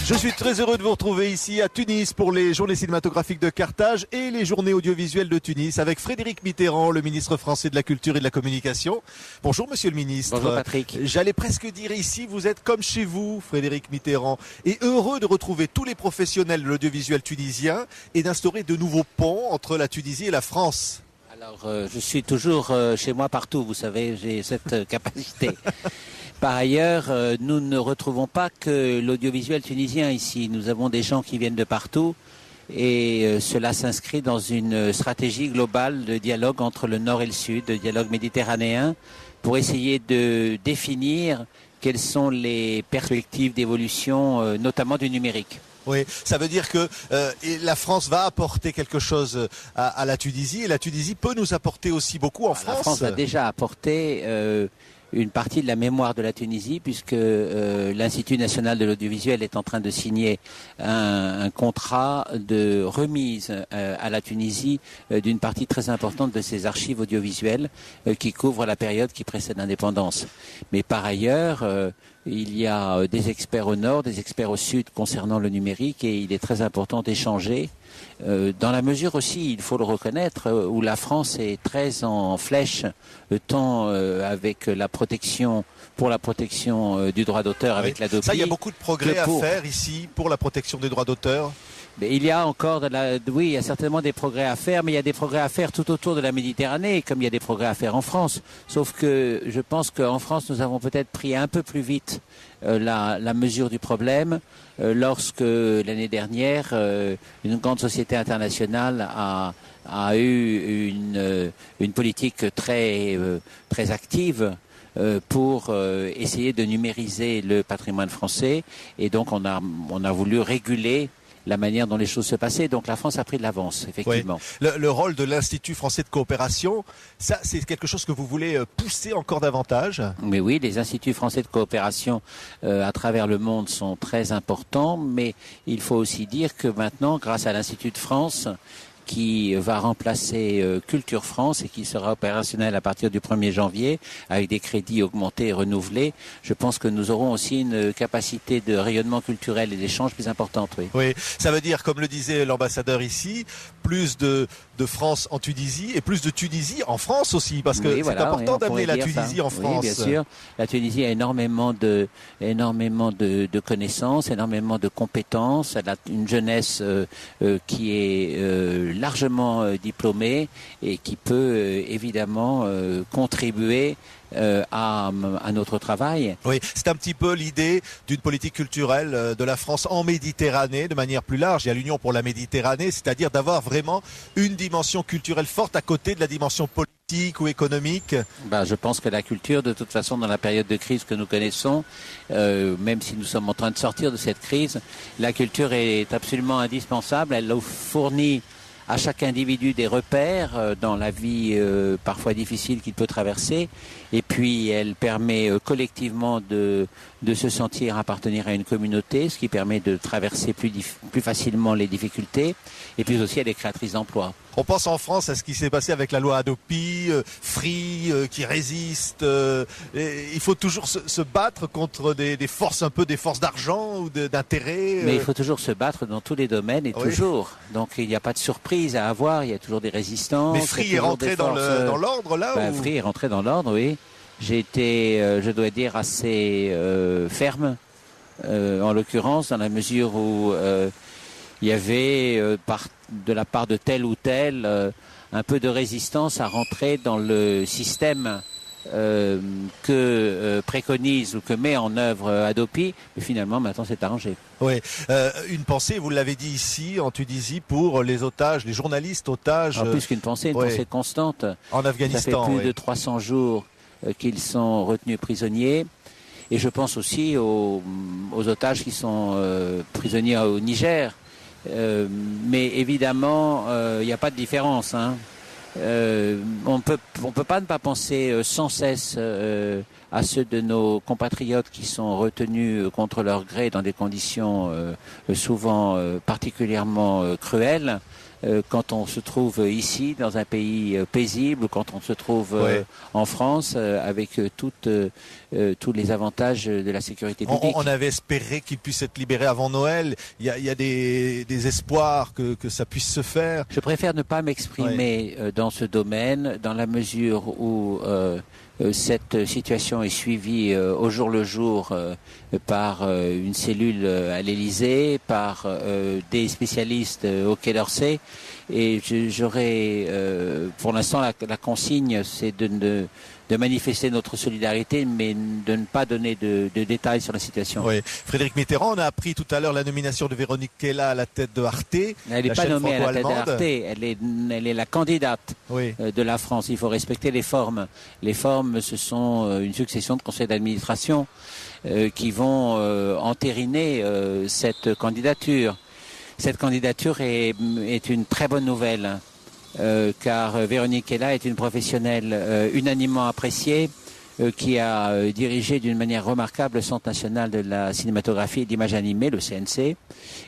Je suis très heureux de vous retrouver ici à Tunis pour les journées cinématographiques de Carthage et les journées audiovisuelles de Tunis avec Frédéric Mitterrand, le ministre français de la Culture et de la Communication. Bonjour Monsieur le ministre. Bonjour Patrick. J'allais presque dire ici, vous êtes comme chez vous, Frédéric Mitterrand, et heureux de retrouver tous les professionnels de l'audiovisuel tunisien et d'instaurer de nouveaux ponts entre la Tunisie et la France. Alors, je suis toujours chez moi partout, vous savez, j'ai cette capacité. Par ailleurs, nous ne retrouvons pas que l'audiovisuel tunisien ici. Nous avons des gens qui viennent de partout et cela s'inscrit dans une stratégie globale de dialogue entre le Nord et le Sud, de dialogue méditerranéen, pour essayer de définir quelles sont les perspectives d'évolution, notamment du numérique. Oui, ça veut dire que la France va apporter quelque chose à la Tunisie et la Tunisie peut nous apporter aussi beaucoup en France. La France a déjà apporté une partie de la mémoire de la Tunisie puisque l'Institut national de l'audiovisuel est en train de signer un contrat de remise à la Tunisie d'une partie très importante de ses archives audiovisuelles qui couvrent la période qui précède l'indépendance. Mais par ailleurs, il y a des experts au nord, des experts au sud concernant le numérique et il est très important d'échanger dans la mesure aussi, il faut le reconnaître, où la France est très en flèche, tant avec la protection, pour la protection du droit d'auteur avec l'Hadopi. Ça, il y a beaucoup de progrès à faire ici pour la protection des droits d'auteur. Mais il y a encore oui, il y a certainement des progrès à faire, mais il y a des progrès à faire tout autour de la Méditerranée, comme il y a des progrès à faire en France. Sauf que je pense qu'en France, nous avons peut-être pris un peu plus vite la mesure du problème lorsque l'année dernière, une grande société internationale a eu une politique très active pour essayer de numériser le patrimoine français. Et donc on a voulu réguler la manière dont les choses se passaient. Donc la France a pris de l'avance, effectivement. Oui. Le rôle de l'Institut français de coopération, ça c'est quelque chose que vous voulez pousser encore davantage? Mais oui, les instituts français de coopération à travers le monde sont très importants, mais il faut aussi dire que maintenant, grâce à l'Institut de France, qui va remplacer Culture France et qui sera opérationnel à partir du 1er janvier avec des crédits augmentés et renouvelés. Je pense que nous aurons aussi une capacité de rayonnement culturel et d'échange plus importante. Oui. Oui, ça veut dire, comme le disait l'ambassadeur ici, plus de France en Tunisie et plus de Tunisie en France aussi, parce que c'est important d'amener la Tunisie en France. Oui, bien sûr. La Tunisie a énormément de connaissances, énormément de compétences. Elle a une jeunesse qui est largement diplômée et qui peut évidemment contribuer à notre travail. Oui, c'est un petit peu l'idée d'une politique culturelle de la France en Méditerranée de manière plus large. Il y a l'Union pour la Méditerranée, c'est-à-dire d'avoir vraiment une dimension culturelle forte à côté de la dimension politique ou économique. Je pense que la culture, de toute façon, dans la période de crise que nous connaissons, même si nous sommes en train de sortir de cette crise, la culture est absolument indispensable. Elle fournit à chaque individu des repères dans la vie parfois difficile qu'il peut traverser, et puis elle permet collectivement de se sentir appartenir à une communauté, ce qui permet de traverser plus facilement les difficultés, et puis aussi elle est créatrice d'emplois. On pense en France à ce qui s'est passé avec la loi Hadopi, Free, qui résiste. Il faut toujours se battre contre des forces, un peu des forces d'argent ou d'intérêt. Mais il faut toujours se battre dans tous les domaines et toujours. Donc il n'y a pas de surprise à avoir, il y a toujours des résistances. Mais Free est rentré dans l'ordre là ou... Free est rentré dans l'ordre, oui. J'ai été, je dois dire, assez ferme, en l'occurrence, dans la mesure où il y avait, de la part de tel ou tel, un peu de résistance à rentrer dans le système que préconise ou que met en œuvre Hadopi, mais finalement maintenant c'est arrangé. Oui, une pensée, vous l'avez dit ici en Tunisie, pour les otages, les journalistes otages. En plus qu'une pensée, une pensée constante. En Afghanistan. Ça fait plus de 300 jours qu'ils sont retenus prisonniers. Et je pense aussi aux otages qui sont prisonniers au Niger. Mais évidemment, il n'y a pas de différence. On peut pas ne pas penser sans cesse à ceux de nos compatriotes qui sont retenus contre leur gré dans des conditions souvent particulièrement cruelles. quand on se trouve ici, dans un pays paisible, quand on se trouve en France, avec tous les avantages de la sécurité publique. On avait espéré qu'il puisse être libéré avant Noël. Il y a des espoirs que ça puisse se faire. Je préfère ne pas m'exprimer dans ce domaine, dans la mesure où cette situation est suivie au jour le jour par une cellule à l'Élysée, par des spécialistes au Quai d'Orsay, et j'aurais pour l'instant la consigne, c'est de manifester notre solidarité, mais de ne pas donner de détails sur la situation. Oui. Frédéric Mitterrand, on a appris tout à l'heure la nomination de Véronique Kella à la tête de Arte. Elle n'est pas nommée à la tête de Arte, elle est la candidate de la France. Il faut respecter les formes. Les formes, ce sont une succession de conseils d'administration qui vont entériner cette candidature. Cette candidature est une très bonne nouvelle. Car Véronique Kella est une professionnelle unanimement appréciée qui a dirigé d'une manière remarquable le Centre national de la cinématographie et d'image animée, le CNC,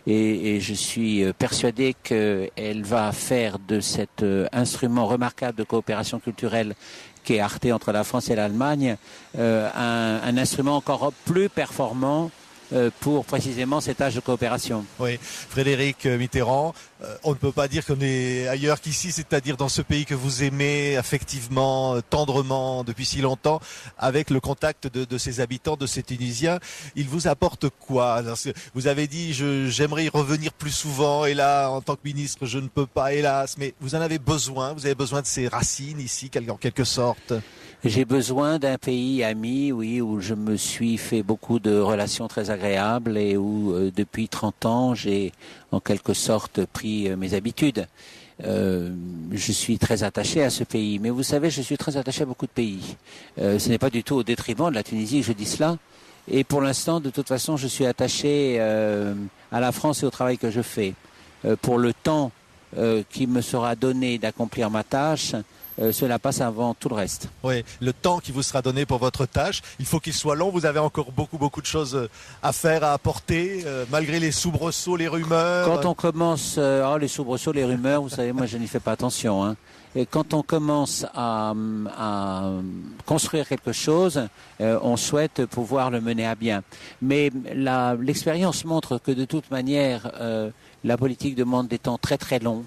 et je suis persuadé qu'elle va faire de cet instrument remarquable de coopération culturelle qu'est Arte entre la France et l'Allemagne un instrument encore plus performant pour précisément cet âge de coopération. Oui, Frédéric Mitterrand, on ne peut pas dire qu'on est ailleurs qu'ici, c'est-à-dire dans ce pays que vous aimez affectivement, tendrement depuis si longtemps, avec le contact de ses habitants, de ces Tunisiens. Il vous apporte quoi? Vous avez dit j'aimerais y revenir plus souvent, et là en tant que ministre je ne peux pas, hélas, mais vous en avez besoin, vous avez besoin de ces racines ici en quelque sorte. J'ai besoin d'un pays ami, oui, où je me suis fait beaucoup de relations très agréables et où depuis 30 ans j'ai en quelque sorte pris mes habitudes. Je suis très attaché à ce pays, mais vous savez, je suis très attaché à beaucoup de pays. Ce n'est pas du tout au détriment de la Tunisie que je dis cela. Et pour l'instant, de toute façon, je suis attaché à la France et au travail que je fais. Pour le temps qui me sera donné d'accomplir ma tâche, cela passe avant tout le reste. Oui, le temps qui vous sera donné pour votre tâche, il faut qu'il soit long. Vous avez encore beaucoup de choses à faire, à apporter, malgré les soubresauts, les rumeurs. Quand on commence, les soubresauts, les rumeurs, vous savez, moi je n'y fais pas attention. Hein. Et quand on commence à construire quelque chose, on souhaite pouvoir le mener à bien. Mais l'expérience montre que de toute manière, la politique demande des temps très très longs.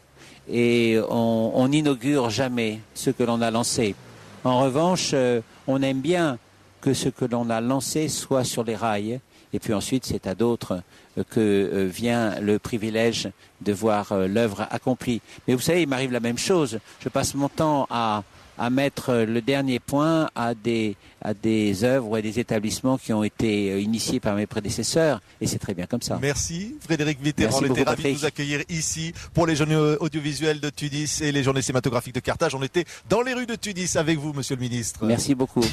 Et on n'inaugure jamais ce que l'on a lancé. En revanche, on aime bien que ce que l'on a lancé soit sur les rails. Et puis ensuite, c'est à d'autres que vient le privilège de voir l'œuvre accomplie. Mais vous savez, il m'arrive la même chose. Je passe mon temps à mettre le dernier point à des œuvres ou à des établissements qui ont été initiés par mes prédécesseurs, et c'est très bien comme ça. Merci Frédéric Mitterrand, on était ravis de vous accueillir ici pour les journées audiovisuelles de Tunis et les journées cinématographiques de Carthage. On était dans les rues de Tunis avec vous, monsieur le ministre. Merci beaucoup.